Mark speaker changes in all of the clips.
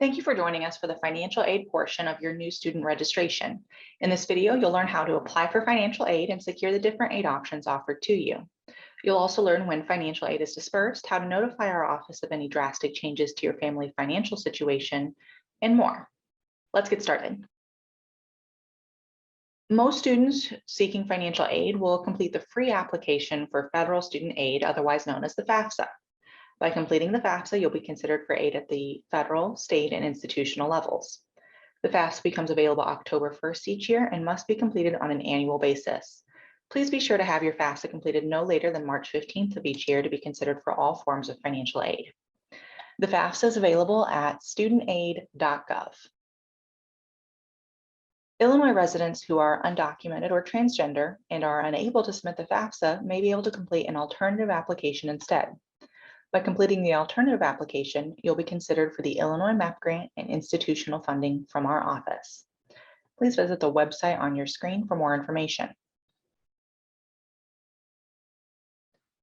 Speaker 1: Thank you for joining us for the financial aid portion of your new student registration. In this video, you'll learn how to apply for financial aid and secure the different aid options offered to you. You'll also learn when financial aid is dispersed, how to notify our office of any drastic changes to your family financial situation, and more. Let's get started. Most students seeking financial aid will complete the free application for federal student aid, otherwise known as the FAFSA. By completing the FAFSA, you'll be considered for aid at the federal, state, and institutional levels. The FAFSA becomes available October 1st each year and must be completed on an annual basis. Please be sure to have your FAFSA completed no later than March 15th of each year to be considered for all forms of financial aid. The FAFSA is available at studentaid.gov. Illinois residents who are undocumented or transgender and are unable to submit the FAFSA may be able to complete an alternative application instead. By completing the alternative application, you'll be considered for the Illinois MAP grant and institutional funding from our office. Please visit the website on your screen for more information.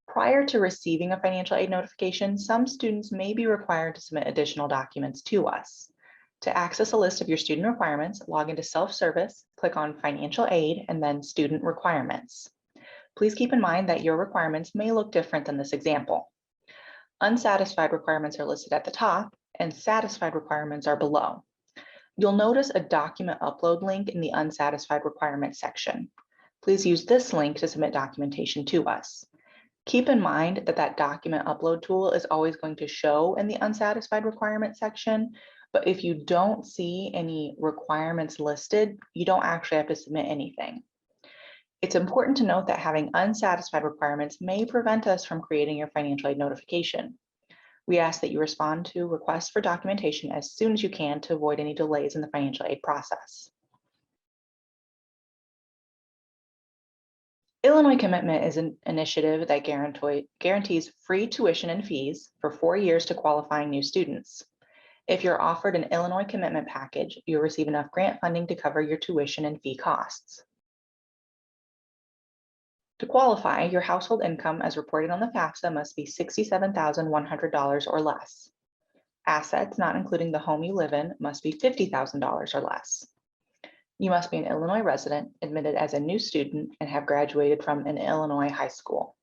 Speaker 1: Prior to receiving a financial aid notification, some students may be required to submit additional documents to us. To access a list of your student requirements, log into self-service, click on Financial Aid, and then Student Requirements. Please keep in mind that your requirements may look different than this example. Unsatisfied requirements are listed at the top and satisfied requirements are below. You'll notice a document upload link in the unsatisfied requirements section. Please use this link to submit documentation to us. Keep in mind that that document upload tool is always going to show in the unsatisfied requirements section, but if you don't see any requirements listed, you don't actually have to submit anything. It's important to note that having unsatisfied requirements may prevent us from creating your financial aid notification. We ask that you respond to requests for documentation as soon as you can to avoid any delays in the financial aid process. Illinois Commitment is an initiative that guarantees free tuition and fees for 4 years to qualifying new students. If you're offered an Illinois Commitment package, you'll receive enough grant funding to cover your tuition and fee costs. To qualify, your household income as reported on the FAFSA must be $67,100 or less. Assets, not including the home you live in, must be $50,000 or less. You must be an Illinois resident, admitted as a new student, and have graduated from an Illinois high school.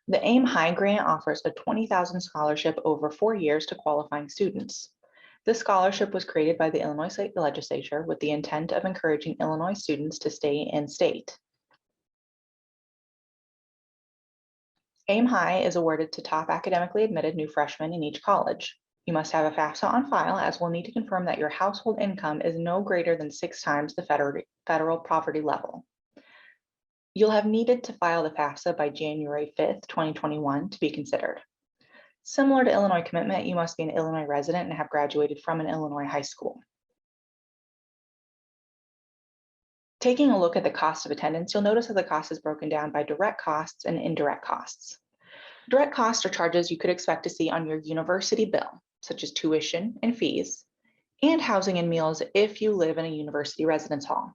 Speaker 1: The AIM High grant offers a $20,000 scholarship over 4 years to qualifying students. This scholarship was created by the Illinois State Legislature with the intent of encouraging Illinois students to stay in state. AIM High is awarded to top academically admitted new freshmen in each college. You must have a FAFSA on file, as we'll need to confirm that your household income is no greater than 6 times the federal poverty level. You'll have needed to file the FAFSA by January 5th, 2021 to be considered. Similar to Illinois Commitment, you must be an Illinois resident and have graduated from an Illinois high school. Taking a look at the cost of attendance, you'll notice that the cost is broken down by direct costs and indirect costs. Direct costs are charges you could expect to see on your university bill, such as tuition and fees, and housing and meals if you live in a university residence hall.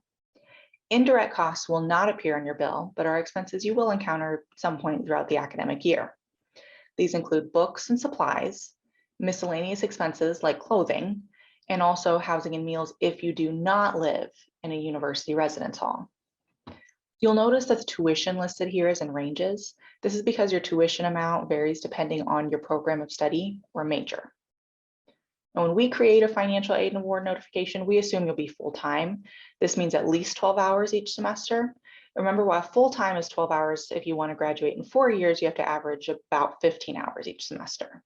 Speaker 1: Indirect costs will not appear on your bill, but are expenses you will encounter at some point throughout the academic year. These include books and supplies, miscellaneous expenses like clothing, and also housing and meals if you do not live in a university residence hall. You'll notice that the tuition listed here is in ranges. This is because your tuition amount varies depending on your program of study or major. And when we create a financial aid and award notification, we assume you'll be full-time. This means at least 12 hours each semester. Remember, while full-time is 12 hours, if you want to graduate in 4 years, you have to average about 15 hours each semester.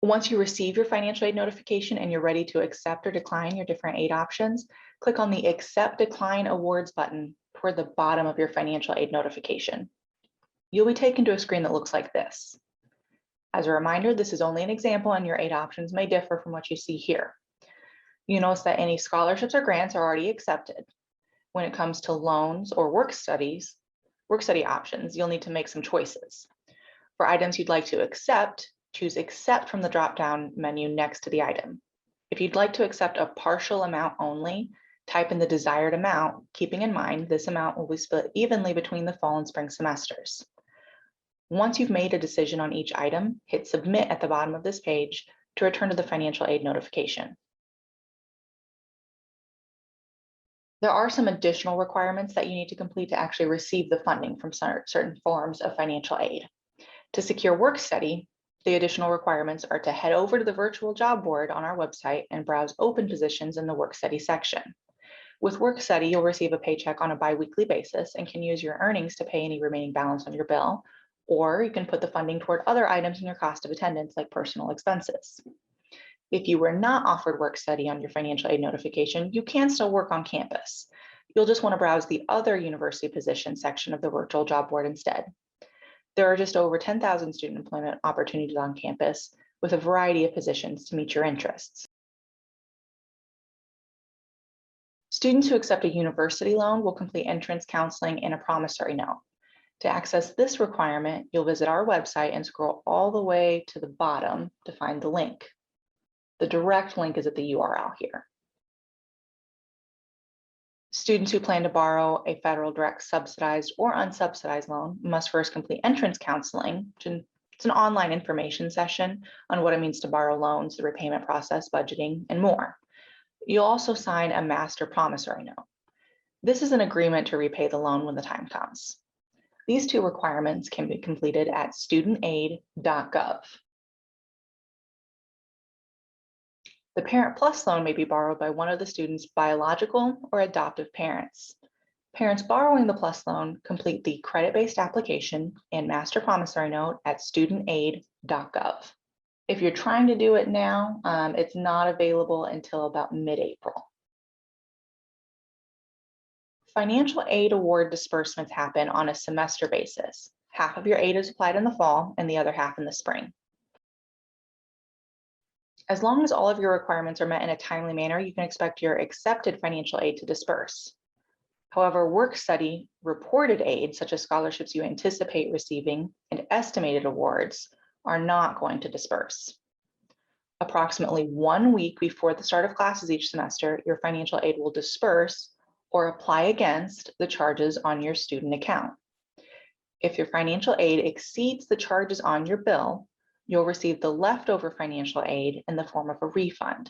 Speaker 1: Once you receive your financial aid notification and you're ready to accept or decline your different aid options, click on the Accept Decline Awards button toward the bottom of your financial aid notification. You'll be taken to a screen that looks like this. As a reminder, this is only an example and your aid options may differ from what you see here. You notice that any scholarships or grants are already accepted. When it comes to loans or work study options, you'll need to make some choices. For items you'd like to accept, choose Accept from the drop-down menu next to the item. If you'd like to accept a partial amount only, type in the desired amount, keeping in mind this amount will be split evenly between the fall and spring semesters. Once you've made a decision on each item, hit Submit at the bottom of this page to return to the financial aid notification. There are some additional requirements that you need to complete to actually receive the funding from certain forms of financial aid. To secure work study, the additional requirements are to head over to the virtual job board on our website and browse open positions in the work study section. With work study, you'll receive a paycheck on a biweekly basis and can use your earnings to pay any remaining balance on your bill, or you can put the funding toward other items in your cost of attendance like personal expenses. If you were not offered work study on your financial aid notification, you can still work on campus. You'll just want to browse the other university position section of the virtual job board instead. There are just over 10,000 student employment opportunities on campus with a variety of positions to meet your interests. Students who accept a university loan will complete entrance counseling and a promissory note. To access this requirement, you'll visit our website and scroll all the way to the bottom to find the link. The direct link is at the URL here. Students who plan to borrow a federal direct subsidized or unsubsidized loan must first complete entrance counseling. It's an online information session on what it means to borrow loans, the repayment process, budgeting, and more. You'll also sign a master promissory note. This is an agreement to repay the loan when the time comes. These two requirements can be completed at studentaid.gov. The Parent Plus loan may be borrowed by one of the student's biological or adoptive parents. Parents borrowing the Plus loan complete the credit-based application and master promissory note at studentaid.gov. If you're trying to do it now, it's not available until about mid-April. Financial aid award disbursements happen on a semester basis. Half of your aid is applied in the fall and the other half in the spring. As long as all of your requirements are met in a timely manner, you can expect your accepted financial aid to disperse. However, work study reported aid, such as scholarships you anticipate receiving and estimated awards, are not going to disperse. Approximately 1 week before the start of classes each semester, your financial aid will disperse or apply against the charges on your student account. If your financial aid exceeds the charges on your bill, you'll receive the leftover financial aid in the form of a refund.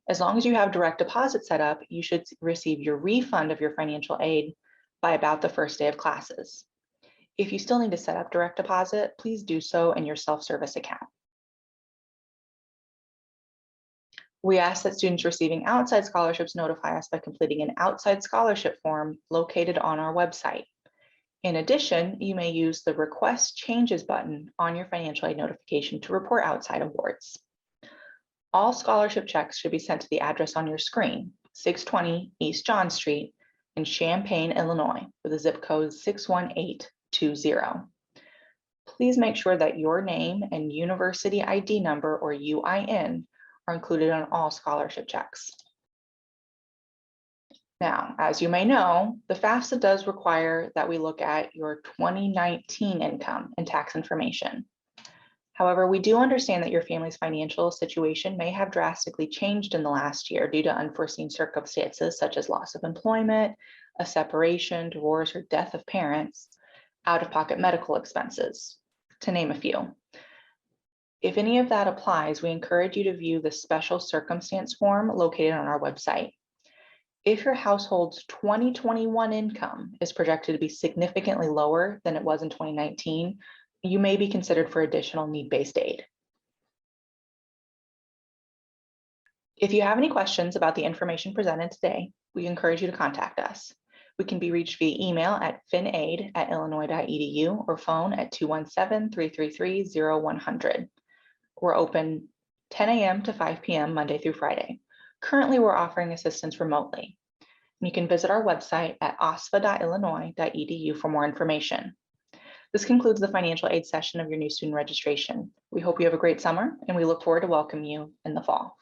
Speaker 1: As long as you have direct deposit set up, you should receive your refund of your financial aid by about the first day of classes. If you still need to set up direct deposit, please do so in your self-service account. We ask that students receiving outside scholarships notify us by completing an outside scholarship form located on our website. In addition, you may use the Request Changes button on your financial aid notification to report outside awards. All scholarship checks should be sent to the address on your screen, 620 East John Street in Champaign, Illinois, with a zip code 61820. Please make sure that your name and university ID number, or UIN, are included on all scholarship checks. Now, as you may know, the FAFSA does require that we look at your 2019 income and tax information. However, we do understand that your family's financial situation may have drastically changed in the last year due to unforeseen circumstances such as loss of employment, a separation, divorce, or death of parents, out-of-pocket medical expenses, to name a few. If any of that applies, we encourage you to view the special circumstance form located on our website. If your household's 2021 income is projected to be significantly lower than it was in 2019, you may be considered for additional need-based aid. If you have any questions about the information presented today, we encourage you to contact us. We can be reached via email at finaid@illinois.edu or phone at 217-333-0100. We're open 10 a.m. to 5 p.m. Monday through Friday. Currently, we're offering assistance remotely. You can visit our website at osfa.illinois.edu for more information. This concludes the financial aid session of your new student registration. We hope you have a great summer, and we look forward to welcoming you in the fall.